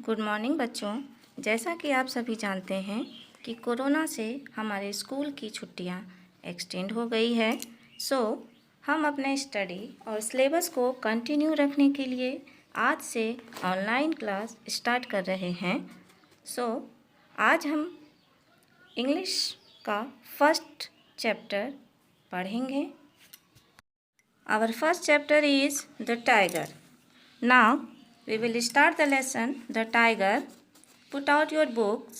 Good morning बच्चों। जैसा कि आप सभी जानते हैं कि कोरोना से हमारे स्कूल की छुट्टियां एक्सटेंड हो गई है। हम अपने स्टडी और सिलेबस को कंटिन्यू रखने के लिए आज से ऑनलाइन क्लास स्टार्ट कर रहे हैं। आज हम इंग्लिश का फर्स्ट चैप्टर पढ़ेंगे। Our first chapter is the tiger. Now we will start the lesson The Tiger. Put out your books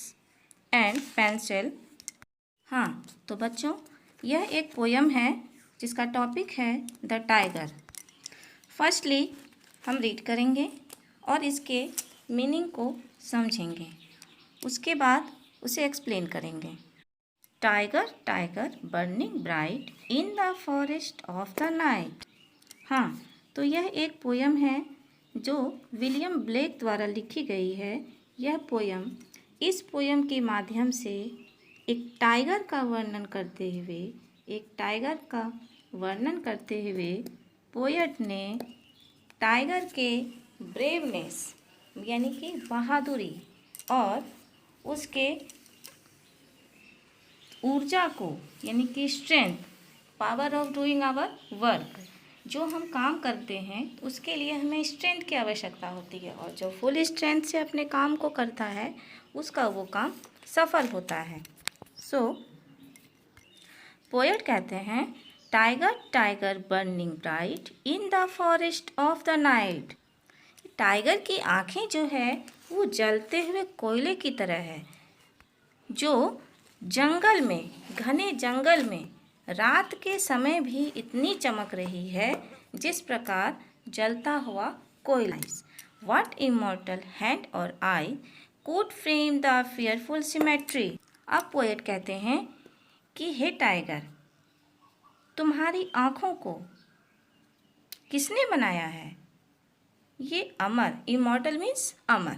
and pencil. हाँ, तो बच्चों यह एक पोयम है जिसका टॉपिक है द टाइगर। फर्स्टली हम रीड करेंगे और इसके मीनिंग को समझेंगे, उसके बाद उसे एक्सप्लेन करेंगे। Tiger tiger burning bright in the forest of the night. हाँ, तो यह एक पोयम है जो विलियम ब्लेक द्वारा लिखी गई है। यह पोयम, इस पोयम के माध्यम से एक टाइगर का वर्णन करते हुए पोएट ने टाइगर के ब्रेवनेस यानी कि बहादुरी और उसके ऊर्जा को यानी कि strength, power of doing our work, जो हम काम करते हैं उसके लिए हमें स्ट्रेंथ की आवश्यकता होती है और जो फुल स्ट्रेंथ से अपने काम को करता है उसका वो काम सफल होता है। पोएट कहते हैं tiger tiger burning bright in the forest of the night. Tiger की आंखें जो है वो जलते हुए कोयले की तरह है, जो जंगल में, घने जंगल में रात के समय भी इतनी चमक रही है जिस प्रकार जलता हुआ कोयला। What immortal hand or eye could frame the fearful symmetry? अब पोएट कहते हैं कि हे टाइगर, तुम्हारी आँखों को किसने बनाया है? ये अमर, इमॉर्टल मीन्स अमर,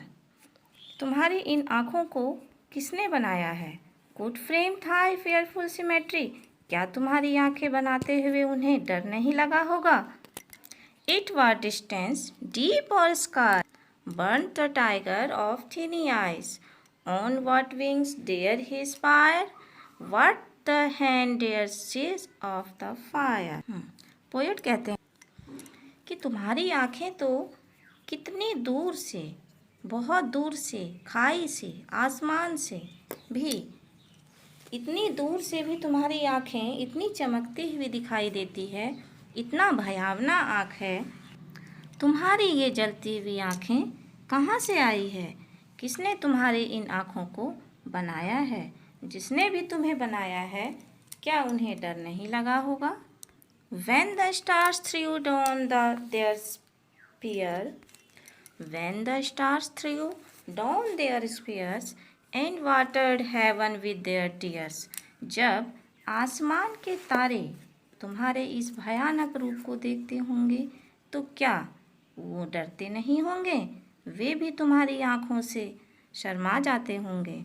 तुम्हारी इन आँखों को किसने बनाया है? Could frame thy fearful symmetry? क्या तुम्हारी आंखें बनाते हुए उन्हें डर नहीं लगा होगा? It was distance, deep or sky, burnt the tiger of tiny eyes. On what wings dare he spire? What the hand dares seize of the fire? Poet कहते हैं कि तुम्हारी आंखें तो कितनी दूर से, बहुत दूर से, खाई से, आसमान से भी, इतनी दूर से भी तुम्हारी आँखें इतनी चमकती हुई दिखाई देती है, इतना भयावना आँख है। तुम्हारी ये जलती हुई आँखें कहाँ से आई है? किसने तुम्हारी इन आँखों को बनाया है? जिसने भी तुम्हें बनाया है, क्या उन्हें डर नहीं लगा होगा? When the stars threw down their spear, when the stars threw down their spears and watered heaven with their tears. जब आसमान के तारे तुम्हारे इस भयानक रूप को देखते होंगे तो क्या वो डरते नहीं होंगे? वे भी तुम्हारी आँखों से शर्मा जाते होंगे।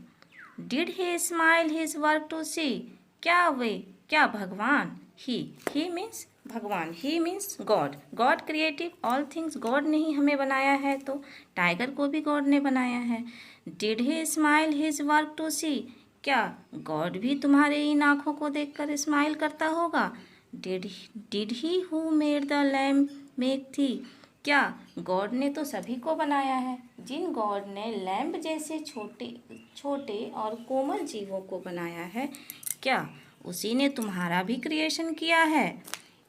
Did he smile his work to see? क्या भगवान, he means भगवान, he means God, God creative all things, God ने ही हमें बनाया है तो टाइगर को भी गॉड ने बनाया है। Did he smile his work to see? क्या गॉड भी तुम्हारे इन आँखों को देखकर स्माइल करता होगा? Did he who made the lamb make thee? क्या गॉड ने तो सभी को बनाया है। जिन गॉड ने लैम्ब जैसे छोटे छोटे और कोमल जीवों को बनाया है, क्या उसी ने तुम्हारा भी क्रिएशन किया है?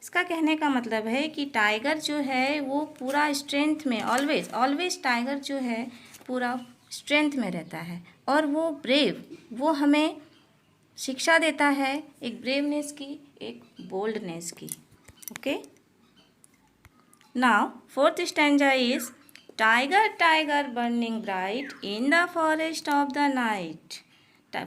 इसका कहने का मतलब है कि टाइगर जो है वो पूरा स्ट्रेंथ में, ऑलवेज टाइगर जो है पूरा स्ट्रेंथ में रहता है और वो ब्रेव, वो हमें शिक्षा देता है एक ब्रेवनेस की, एक बोल्डनेस की। Okay, now fourth stanza is tiger tiger burning bright in the forest of the night.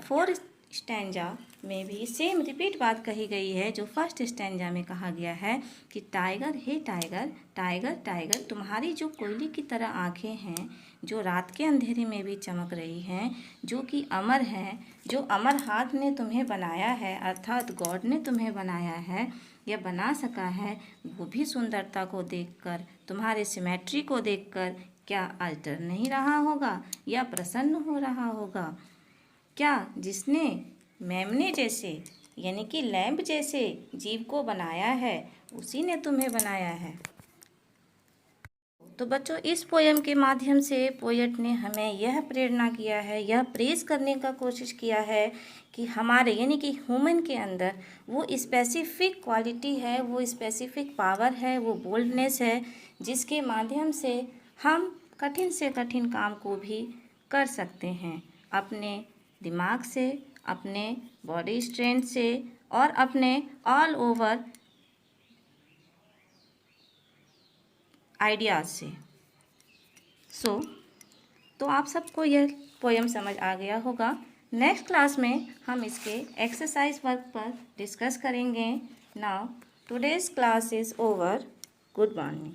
Fourth stanza में भी सेम रिपीट बात कही गई है जो फर्स्ट स्टैंजा में कहा गया है कि टाइगर, हे टाइगर, टाइगर टाइगर, तुम्हारी जो कोयले की तरह आँखें हैं, जो रात के अंधेरे में भी चमक रही हैं, जो कि अमर हैं, जो अमर हाथ ने तुम्हें बनाया है, अर्थात गॉड ने तुम्हें बनाया है या बना सका है, वो भी सुंदरता को देखकर, तुम्हारे सिमेट्री को देखकर क्या आज डर नहीं रहा होगा या प्रसन्न हो रहा होगा? क्या जिसने मेमने जैसे यानी कि लैंप जैसे जीव को बनाया है उसी ने तुम्हें बनाया है? तो बच्चों, इस पोयम के माध्यम से पोएट ने हमें यह प्रेरणा किया है, यह प्रेज़ करने का कोशिश किया है कि हमारे यानी कि ह्यूमन के अंदर वो स्पेसिफिक क्वालिटी है, वो स्पेसिफिक पावर है, वो बोल्डनेस है, जिसके माध्यम से हम कठिन से कठिन काम को भी कर सकते हैं अपने दिमाग से, अपने बॉडी स्ट्रेंथ से और अपने ऑल ओवर आइडियाज़ से। तो आप सबको यह पोएम समझ आ गया होगा। नेक्स्ट क्लास में हम इसके एक्सरसाइज वर्क पर डिस्कस करेंगे। Now today's class is over. Good morning.